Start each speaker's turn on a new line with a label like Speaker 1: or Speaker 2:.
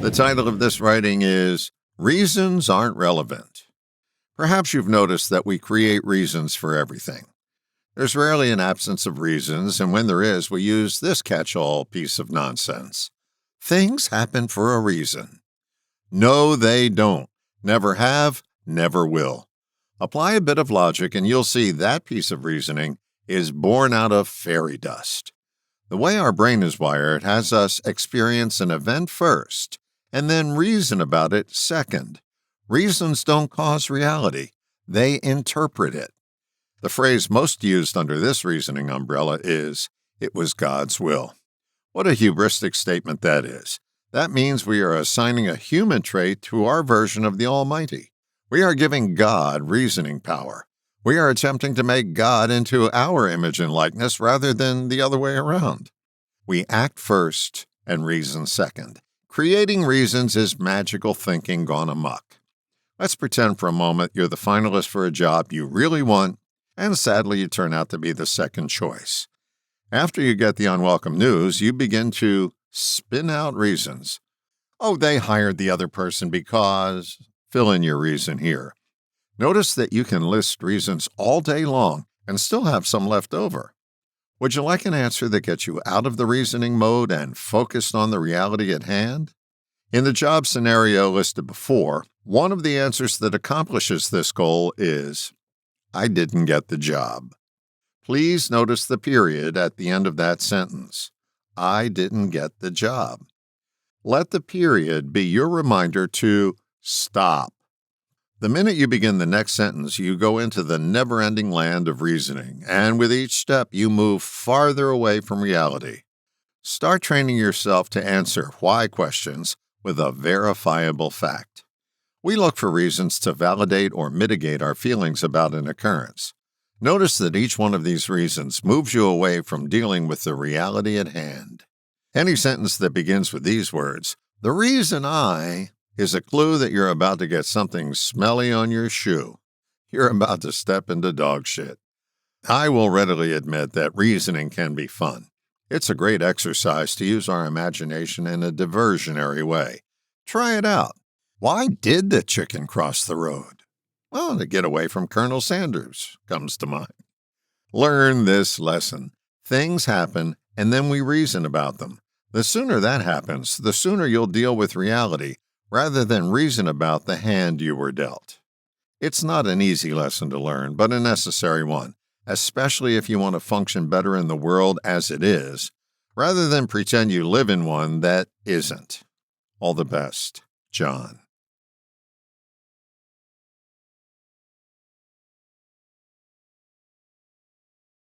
Speaker 1: The title of this writing is Reasons Aren't Relevant. Perhaps you've noticed that we create reasons for everything. There's rarely an absence of reasons, and when there is, we use this catch-all piece of nonsense. Things happen for a reason. No, they don't. Never have, never will. Apply a bit of logic, and you'll see that piece of reasoning is born out of fairy dust. The way our brain is wired has us experience an event first, and then reason about it second. Reasons don't cause reality. They interpret it. The phrase most used under this reasoning umbrella is, "It was God's will." What a hubristic statement that is. That means we are assigning a human trait to our version of the Almighty. We are giving God reasoning power. We are attempting to make God into our image and likeness rather than the other way around. We act first and reason second. Creating reasons is magical thinking gone amok. Let's pretend for a moment you're the finalist for a job you really want, and sadly you turn out to be the second choice. After you get the unwelcome news, you begin to spin out reasons. Oh, they hired the other person because... Fill in your reason here. Notice that you can list reasons all day long and still have some left over. Would you like an answer that gets you out of the reasoning mode and focused on the reality at hand? In the job scenario listed before, one of the answers that accomplishes this goal is, I didn't get the job. Please notice the period at the end of that sentence. I didn't get the job. Let the period be your reminder to stop. The minute you begin the next sentence, you go into the never-ending land of reasoning, and with each step, you move farther away from reality. Start training yourself to answer why questions with a verifiable fact. We look for reasons to validate or mitigate our feelings about an occurrence. Notice that each one of these reasons moves you away from dealing with the reality at hand. Any sentence that begins with these words, "The reason I," is a clue that you're about to get something smelly on your shoe. You're about to step into dog shit. I will readily admit that reasoning can be fun. It's a great exercise to use our imagination in a diversionary way. Try it out. Why did the chicken cross the road? Well, to get away from Colonel Sanders comes to mind. Learn this lesson. Things happen, and then we reason about them. The sooner that happens, the sooner you'll deal with reality, rather than reason about the hand you were dealt. It's not an easy lesson to learn, but a necessary one, especially if you want to function better in the world as it is, rather than pretend you live in one that isn't. All the best, John.